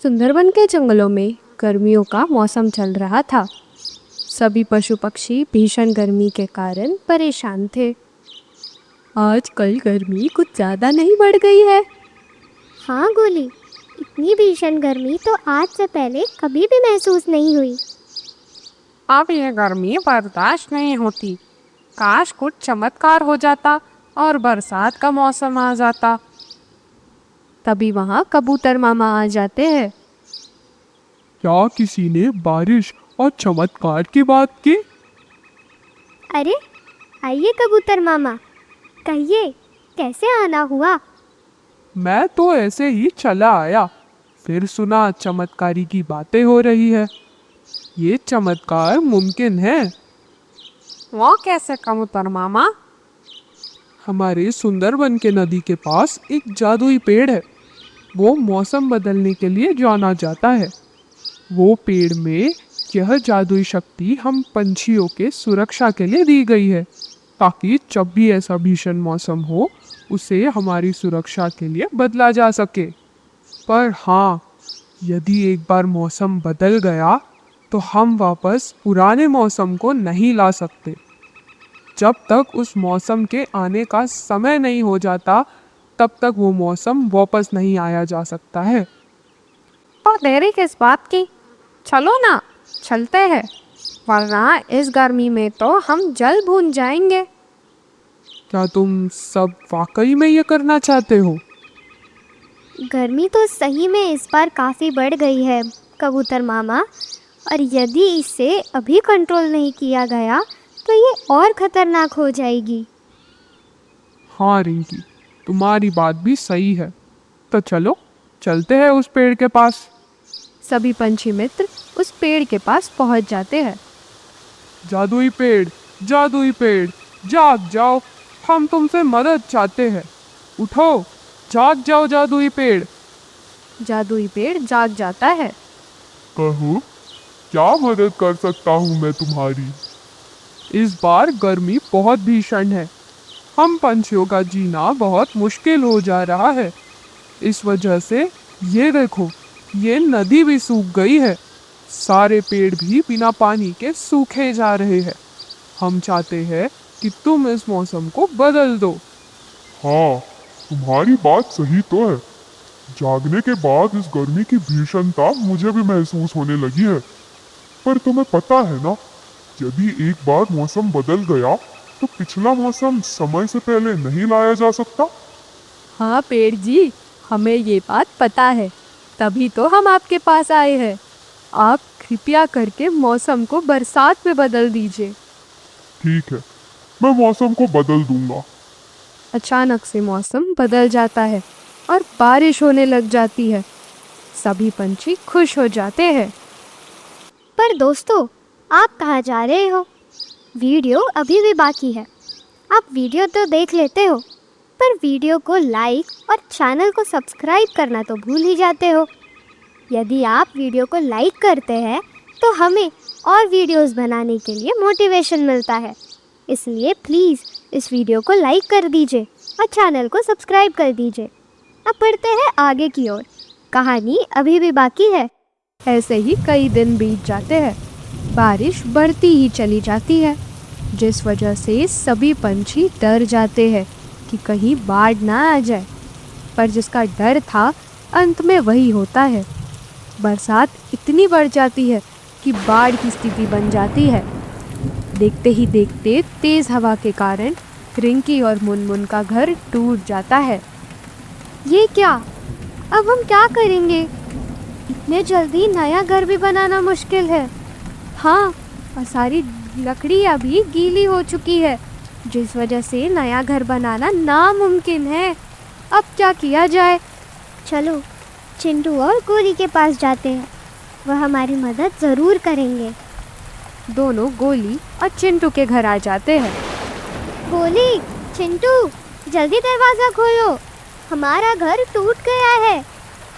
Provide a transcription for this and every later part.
सुंदरबन के जंगलों में गर्मियों का मौसम चल रहा था। सभी पशु पक्षी भीषण गर्मी के कारण परेशान थे। आजकल गर्मी कुछ ज़्यादा नहीं बढ़ गई है? हाँ गोली, इतनी भीषण गर्मी तो आज से पहले कभी भी महसूस नहीं हुई। अब ये गर्मी बर्दाश्त नहीं होती। काश कुछ चमत्कार हो जाता और बरसात का मौसम आ जाता। तभी वहाँ कबूतर मामा आ जाते हैं। क्या किसी ने बारिश और चमत्कार की बात की? अरे आइए कबूतर मामा, कहिए कैसे आना हुआ? मैं तो ऐसे ही चला आया, फिर सुना चमत्कारी की बातें हो रही है। ये चमत्कार मुमकिन है। वो कैसे कबूतर मामा? हमारे सुंदरबन के नदी के पास एक जादुई पेड़ है। वो मौसम बदलने के लिए जाना जाता है। वो पेड़ में यह जादुई शक्ति हम पंछियों के सुरक्षा के लिए दी गई है, ताकि जब भी ऐसा भीषण मौसम हो उसे हमारी सुरक्षा के लिए बदला जा सके। पर हाँ, यदि एक बार मौसम बदल गया तो हम वापस पुराने मौसम को नहीं ला सकते। जब तक उस मौसम के आने का समय नहीं हो जाता, तब तक वो मौसम वापस नहीं आया जा सकता है। तो देरी किस बात की? चलो ना, चलते हैं, वरना इस गर्मी में तो हम जल भून जाएंगे। क्या तुम सब वाकई में ये करना चाहते हो? गर्मी तो सही में इस बार काफ़ी बढ़ गई है कबूतर मामा, और यदि इसे अभी कंट्रोल नहीं किया गया तो ये और खतरनाक हो जाएगी। हाँ रिंकी, तुम्हारी बात भी सही है। तो चलो चलते हैं उस पेड़ के पास। सभी पंछी मित्र उस पेड़ के पास पहुंच जाते हैं। जादुई पेड़, जादुई पेड़, जाग जाओ, हम तुमसे मदद चाहते हैं। उठो, जाग जाओ जादुई पेड़। जादुई पेड़ जाग जाता है। कहो, क्या मदद कर सकता हूँ मैं तुम्हारी? इस बार गर्मी बहुत भीषण है। हम पंछियों का जीना बहुत मुश्किल हो जा रहा है। इस वजह से ये देखो, ये नदी भी सूख गई है। सारे पेड़ भी बिना पानी के सूखे जा रहे हैं। हम चाहते हैं कि तुम इस मौसम को बदल दो। हाँ, तुम्हारी बात सही तो है। जागने के बाद इस गर्मी की भीषणता मुझे भी महसूस होने लगी है। पर तुम्हें पता है ना, यदि एक बार मौसम बदल गया तो पिछला मौसम समय से पहले नहीं लाया जा सकता। हाँ पेड़ जी, हमें ये बात पता है, तभी तो हम आपके पास आए हैं। आप कृपया करके मौसम को बरसात में बदल दीजिए। ठीक है, मैं मौसम को बदल दूंगा। अचानक से मौसम बदल जाता है और बारिश होने लग जाती है। सभी पंछी खुश हो जाते हैं। पर दोस्तों, आप कहाँ जा रहे हो? वीडियो अभी भी बाकी है। आप वीडियो तो देख लेते हो, पर वीडियो को लाइक और चैनल को सब्सक्राइब करना तो भूल ही जाते हो। यदि आप वीडियो को लाइक करते हैं तो हमें और वीडियोस बनाने के लिए मोटिवेशन मिलता है। इसलिए प्लीज़ इस वीडियो को लाइक कर दीजिए और चैनल को सब्सक्राइब कर दीजिए। अब बढ़ते हैं आगे की ओर। कहानी अभी भी बाकी है। ऐसे ही कई दिन बीत जाते हैं। बारिश बढ़ती ही चली जाती है, जिस वजह से सभी पंछी डर जाते हैं कि कहीं बाढ़ ना आ जाए। पर जिसका डर था, अंत में वही होता है। बरसात इतनी बढ़ जाती है कि बाढ़ की स्थिति बन जाती है। देखते ही देखते तेज हवा के कारण रिंकी और मुनमुन का घर टूट जाता है। ये क्या? अब हम क्या करेंगे? इतने जल्दी नया घर भी बनाना मुश्किल है। हाँ, और सारी लकड़ियाँ भी गीली हो चुकी है, जिस वजह से नया घर बनाना नामुमकिन है। अब क्या किया जाए? चलो चिंटू और गोली के पास जाते हैं, वह हमारी मदद ज़रूर करेंगे। दोनों गोली और चिंटू के घर आ जाते हैं। गोली, चिंटू, जल्दी दरवाज़ा खोलो, हमारा घर टूट गया है।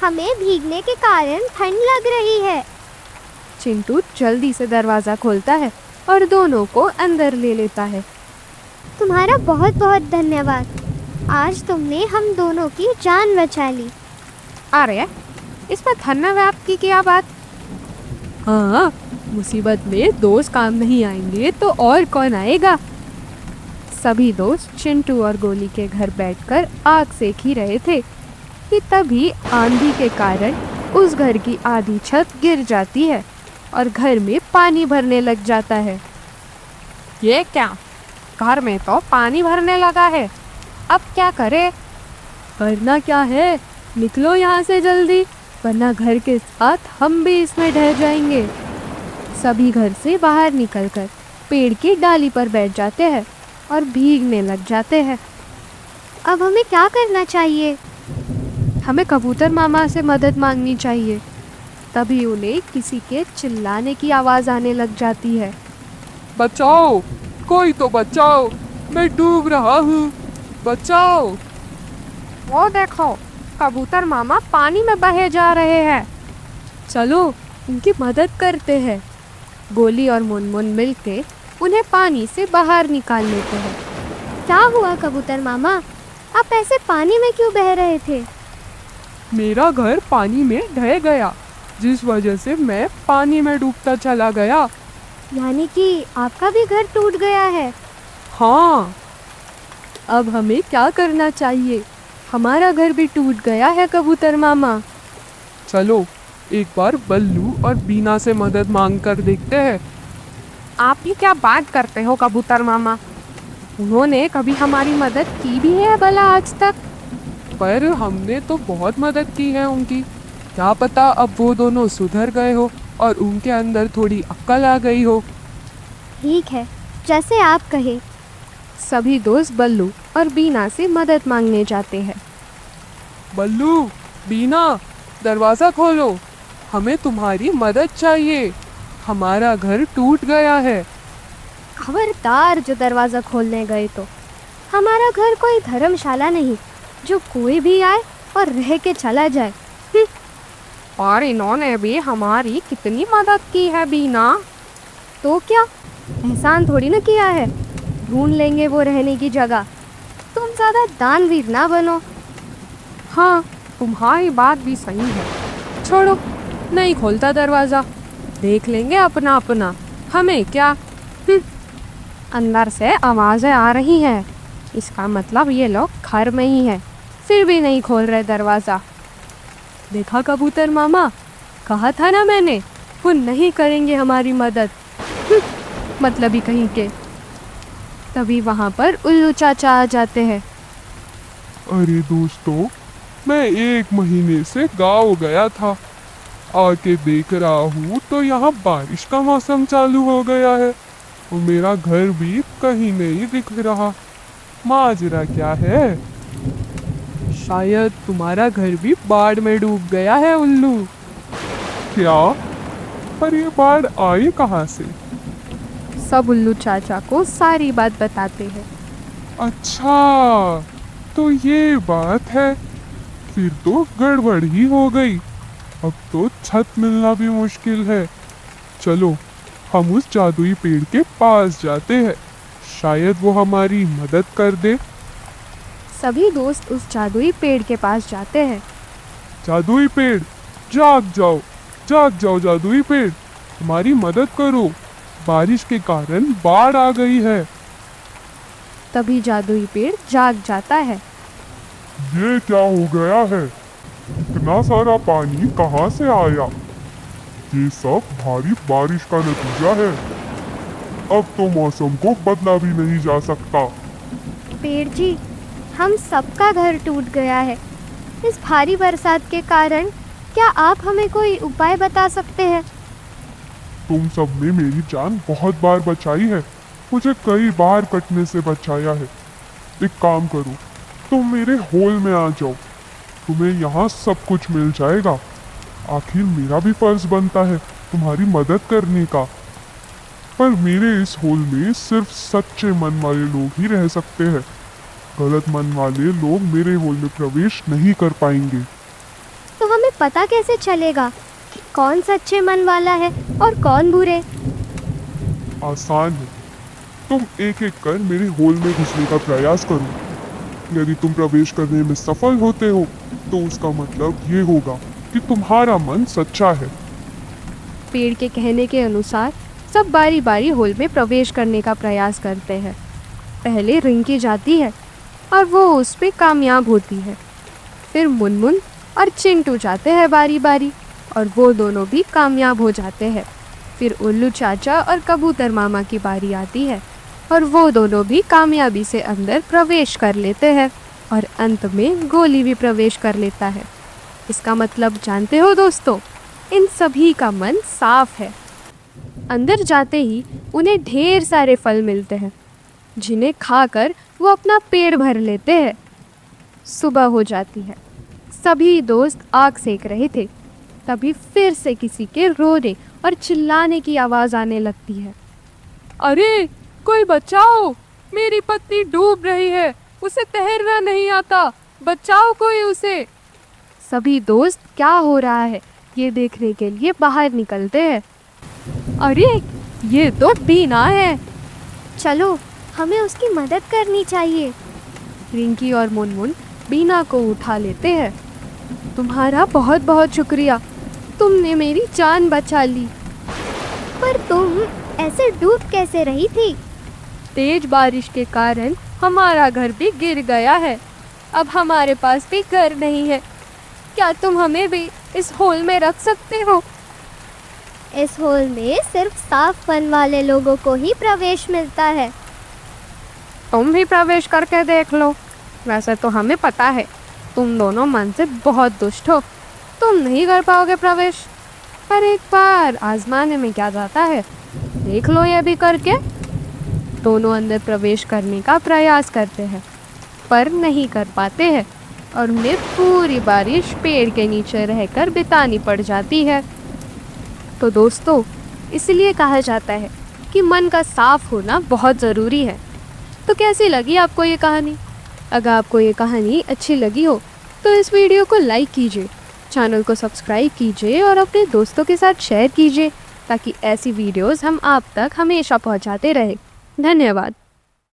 हमें भीगने के कारण ठंड लग रही है। चिंटू जल्दी से दरवाज़ा खोलता है और दोनों को अंदर ले लेता है। तुम्हारा बहुत बहुत धन्यवाद। आज तुमने हम दोनों की जान बचा ली। अरे, इसमें धन्यवाद की क्या बात? हाँ, मुसीबत में दोस्त काम नहीं आएंगे तो और कौन आएगा। सभी दोस्त चिंटू और गोली के घर बैठकर आग सेक ही रहे थे कि तभी आंधी के कारण उस घर की आधी छत गिर जाती है और घर में पानी भरने लग जाता है। ये क्या? घर में तो पानी भरने लगा है, अब क्या करें? करना क्या है, निकलो यहाँ से जल्दी, वरना घर के साथ हम भी इसमें ढह जाएंगे। सभी घर से बाहर निकलकर पेड़ की डाली पर बैठ जाते हैं और भीगने लग जाते हैं। अब हमें क्या करना चाहिए? हमें कबूतर मामा से मदद मांगनी चाहिए। तभी उन्हें किसी के चिल्लाने की आवाज़ आने लग जाती है। बचाओ, कोई तो बचाओ, मैं डूब रहा हूँ, बचाओ। वो देखो, कबूतर मामा पानी में बहे जा रहे हैं। चलो उनकी मदद करते हैं। गोली और मुनमुन मिलके उन्हें पानी से बाहर निकाल लेते हैं। क्या हुआ कबूतर मामा, आप ऐसे पानी में क्यों बह रहे थे? मेरा घर पानी में ढह गया, जिस वजह से मैं पानी में डूबता चला गया। यानी कि आपका भी घर टूट गया है? हाँ। अब हमें क्या करना चाहिए, हमारा घर भी टूट गया है कबूतर मामा। चलो एक बार बल्लू और बीना से मदद मांग कर देखते हैं। आप ये क्या बात करते हो कबूतर मामा? उन्होंने कभी हमारी मदद की भी है भला आज तक? पर हमने तो बहुत मदद की है उनकी। क्या पता अब वो दोनों सुधर गए हो और उनके अंदर थोड़ी अक्ल आ गई हो। ठीक है, जैसे आप कहे। सभी दोस्त बल्लू और बीना से मदद मांगने जाते हैं। बल्लू, बीना, दरवाज़ा खोलो, हमें तुम्हारी मदद चाहिए, हमारा घर टूट गया है। खबरदार जो दरवाज़ा खोलने गए तो। हमारा घर कोई धर्मशाला नहीं जो कोई भी आए और रह के चला जाए। और इन्होंने भी हमारी कितनी मदद की है बीना। तो क्या, एहसान थोड़ी ना किया है, ढूंढ लेंगे वो रहने की जगह। तुम ज़्यादा दानवीर ना बनो। हाँ, तुम्हारी बात भी सही है। छोड़ो, नहीं खोलता दरवाज़ा, देख लेंगे अपना अपना, हमें क्या। अंदर से आवाज़ें आ रही हैं, इसका मतलब ये लोग घर में ही हैं, फिर भी नहीं खोल रहे दरवाज़ा। देखा कबूतर मामा, कहा था ना मैंने, वो नहीं करेंगे हमारी मदद। मतलब ही कहीं के। तभी वहाँ पर उल्लू चाचा आ जाते हैं। अरे दोस्तों, मैं 1 महीने से गाँव गया था, आके देख रहा हूँ तो यहाँ बारिश का मौसम चालू हो गया है और मेरा घर भी कहीं नहीं दिख रहा। माजरा क्या है? शायद तुम्हारा घर भी बाढ़ में डूब गया है उल्लू। क्या? पर ये बाढ़ आई कहाँ से? सब उल्लू चाचा को सारी बात बताते हैं। अच्छा, तो ये बात है, फिर तो गड़बड़ ही हो गई। अब तो छत मिलना भी मुश्किल है। चलो हम उस जादुई पेड़ के पास जाते हैं, शायद वो हमारी मदद कर दे। सभी दोस्त उस जादुई पेड़ के पास जाते हैं। जादुई पेड़, जाग जाओ, जाग जाओ जादुई पेड़, हमारी मदद करो, बारिश के कारण बाढ़ आ गई है। तभी जादुई पेड़ जाग जाता है। ये क्या हो गया है? इतना सारा पानी कहाँ से आया? ये सब भारी बारिश का नतीजा है। अब तो मौसम को बदला भी नहीं जा सकता। पेड़ जी, हम सबका घर टूट गया है इस भारी बरसात के कारण। क्या आप हमें कोई उपाय बता सकते हैं? तुम सबने मेरी जान बहुत बार बचाई है, मुझे कई बार कटने से बचाया है। एक काम करो, तुम मेरे होल में आ जाओ, तुम्हें यहाँ सब कुछ मिल जाएगा। आखिर मेरा भी फर्ज बनता है तुम्हारी मदद करने का। पर मेरे इस होल में सिर्फ सच्चे मन वाले लोग ही रह सकते हैं। गलत मन वाले लोग मेरे होल में प्रवेश नहीं कर पाएंगे। तो हमें पता कैसे चलेगा कि कौन सच्चे मन वाला है और कौन बुरे? आसान है, तुम एक एक कर मेरे होल में घुसने का प्रयास करो। यदि तुम प्रवेश करने में सफल होते हो तो उसका मतलब ये होगा कि कि तुम्हारा मन सच्चा है। पेड़ के कहने के अनुसार सब बारी बारी होल में प्रवेश करने का प्रयास करते हैं। पहले रिंकी जाती है और वो उस पे कामयाब होती है। फिर मुनमुन और चिंटू जाते हैं बारी बारी और वो दोनों भी कामयाब हो जाते हैं। फिर उल्लू चाचा और कबूतर मामा की बारी आती है और वो दोनों भी कामयाबी से अंदर प्रवेश कर लेते हैं और अंत में गोली भी प्रवेश कर लेता है। इसका मतलब जानते हो दोस्तों, इन सभी का मन साफ है। अंदर जाते ही उन्हें ढेर सारे फल मिलते हैं जिन्हें खाकर वो अपना पेट भर लेते हैं। सुबह हो जाती है। सभी दोस्त आग सेक रहे थे, तभी फिर से किसी के रोने और चिल्लाने की आवाज़ आने लगती है। अरे कोई बचाओ, मेरी पत्नी डूब रही है, उसे तैरना नहीं आता, बचाओ कोई उसे। सभी दोस्त क्या हो रहा है ये देखने के लिए बाहर निकलते हैं। अरे ये तो बीना है। चलो हमें उसकी मदद करनी चाहिए। रिंकी और मुनमुन बीना को उठा लेते हैं। तुम्हारा बहुत बहुत शुक्रिया, तुमने मेरी जान बचा ली। पर तुम ऐसे डूब कैसे रही थी? तेज बारिश के कारण हमारा घर भी गिर गया है। अब हमारे पास भी घर नहीं है। क्या तुम हमें भी इस होल में रख सकते हो? इस होल में सिर्फ साफ मन वाले लोगों को ही प्रवेश मिलता है। तुम भी प्रवेश करके देख लो। वैसे तो हमें पता है तुम दोनों मन से बहुत दुष्ट हो, तुम नहीं कर पाओगे प्रवेश, पर एक बार आजमाने में क्या जाता है, देख लो ये भी करके। दोनों अंदर प्रवेश करने का प्रयास करते हैं पर नहीं कर पाते हैं और उन्हें पूरी बारिश पेड़ के नीचे रहकर बितानी पड़ जाती है। तो दोस्तों, इसलिए कहा जाता है कि मन का साफ होना बहुत ज़रूरी है। तो कैसी लगी आपको ये कहानी? अगर आपको ये कहानी अच्छी लगी हो तो इस वीडियो को लाइक कीजिए, चैनल को सब्सक्राइब कीजिए और अपने दोस्तों के साथ शेयर कीजिए ताकि ऐसी वीडियोस हम आप तक हमेशा पहुंचाते रहें। धन्यवाद।